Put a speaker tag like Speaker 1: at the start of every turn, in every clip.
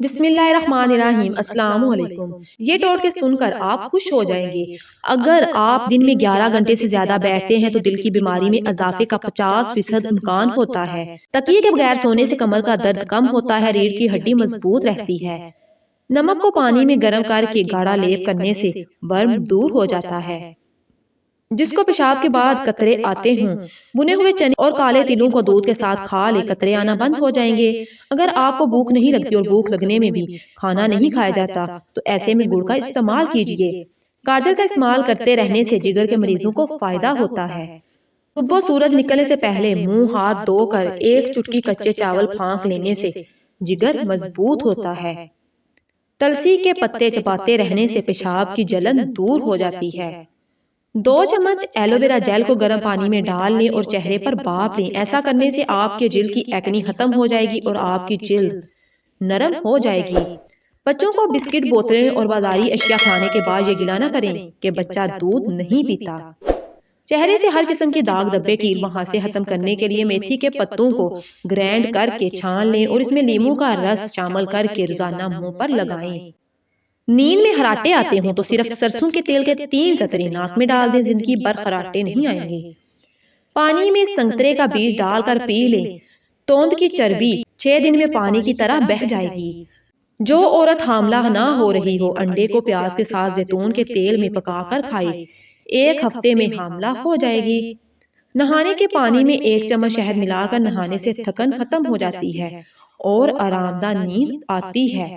Speaker 1: بسم اللہ الرحمن الرحیم۔ السلام علیکم۔ یہ ٹوٹکے سن کر آپ خوش ہو جائیں گے۔ اگر آپ دن میں 11 گھنٹے سے زیادہ بیٹھتے ہیں تو دل کی بیماری میں اضافے کا 50% امکان ہوتا ہے۔ تکیے کے بغیر سونے سے کمر کا درد کم ہوتا ہے، ریڑھ کی ہڈی مضبوط رہتی ہے۔ نمک کو پانی میں گرم کر کے گاڑھا لیپ کرنے سے ورم دور ہو جاتا ہے۔ جس کو پیشاب کے بعد قطرے آتے ہوں، بنے ہوئے چنے اور کالے تلوں کو دودھ کے ساتھ کھا لے، قطرے آنا بند ہو جائیں گے۔ اگر آپ کو بھوک نہیں لگتی اور بھوک لگنے میں بھی کھانا نہیں کھایا جاتا تو ایسے میں گڑ کا استعمال کیجیے۔ گاجر کا استعمال کرتے رہنے سے جگر کے مریضوں کو فائدہ ہوتا ہے۔ صبح سورج نکلنے سے پہلے منہ ہاتھ دھو کر ایک چٹکی کچے چاول پھانک لینے سے جگر مضبوط ہوتا ہے۔ تلسی کے پتے چباتے رہنے سے پیشاب کی جلن دور ہو جاتی ہے۔ 2 چمچ ایلو ویرا جیل کو گرم پانی میں ڈال لیں اور چہرے پر بھاپ لیں۔ ایسا کرنے سے آپ کے جلد کی ایکنی ختم ہو جائے گی اور آپ کی جلد نرم ہو جائے گی۔ بچوں کو بسکٹ، بوتلیں اور بازاری اشیاء کھلانے کے بعد یہ گلہ نہ کریں کہ بچہ دودھ نہیں پیتا۔ چہرے سے ہر قسم کے داغ دھبے کیل وہاں سے ختم کرنے کے لیے میتھی کے پتوں کو گرینڈ کر کے چھان لیں اور اس میں لیموں کا رس شامل کر کے روزانہ منہ پر لگائیں۔ نیند میں خراٹے آتے ہوں تو صرف سرسوں کے تیل کے 3 قطرے ناک میں ڈال دیں، زندگی بھر خراٹے نہیں آئیں گے۔ پانی میں سنترے کا بیج ڈال کر پی لیں، توند کی چربی 6 دن میں پانی کی طرح بہہ جائے گی۔ جو عورت حاملہ نہ ہو رہی ہو، انڈے کو پیاز کے ساتھ زیتون کے تیل میں پکا کر کھائے، 1 ہفتے میں حاملہ ہو جائے گی۔ نہانے کے پانی میں 1 چمچ شہد ملا کر نہانے سے تھکن ختم ہو جاتی ہے اور آرام دہ نیند آتی ہے۔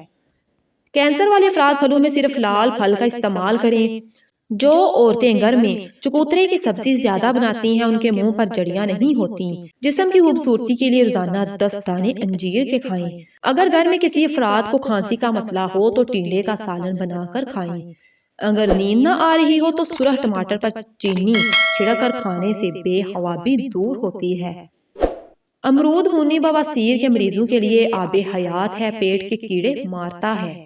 Speaker 1: کینسر والے افراد پھلوں میں صرف لال پھل کا استعمال کریں۔ جو عورتیں گھر میں چکوترے کی سبزی زیادہ بناتی ہیں ان کے منہ پر جڑیاں نہیں ہوتی۔ جسم کی خوبصورتی کے لیے روزانہ 10 دانے انجیر کے کھائیں۔ اگر گھر میں کسی افراد کو کھانسی کا مسئلہ ہو تو ٹنڈے کا سالن بنا کر کھائیں۔ اگر نیند نہ آ رہی ہو تو سرخ ٹماٹر پر چینی چھڑک کر کھانے سے بے خوابی دور ہوتی ہے۔ امرود خونی بواسیر کے مریضوں کے لیے آب حیات ہے، پیٹ کے کیڑے مارتا ہے۔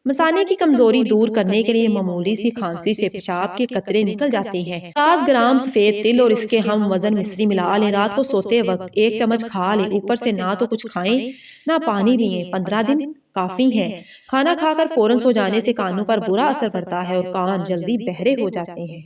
Speaker 1: مثانے کی کمزوری دور کرنے کے لیے معمولی سی کھانسی سے پیشاب کے قطرے نکل جاتے ہیں۔ 50 گرام سفید تل اور اس کے ہم وزن مصری ملا لیں، رات کو سوتے وقت 1 چمچ کھا لیں، اوپر سے نہ تو کچھ کھائیں نہ پانی پئیں۔ 15 دن کافی ہیں۔ کھانا کھا کر فوراً سو جانے سے کانوں پر برا اثر پڑتا ہے اور کان جلدی بہرے ہو جاتے ہیں۔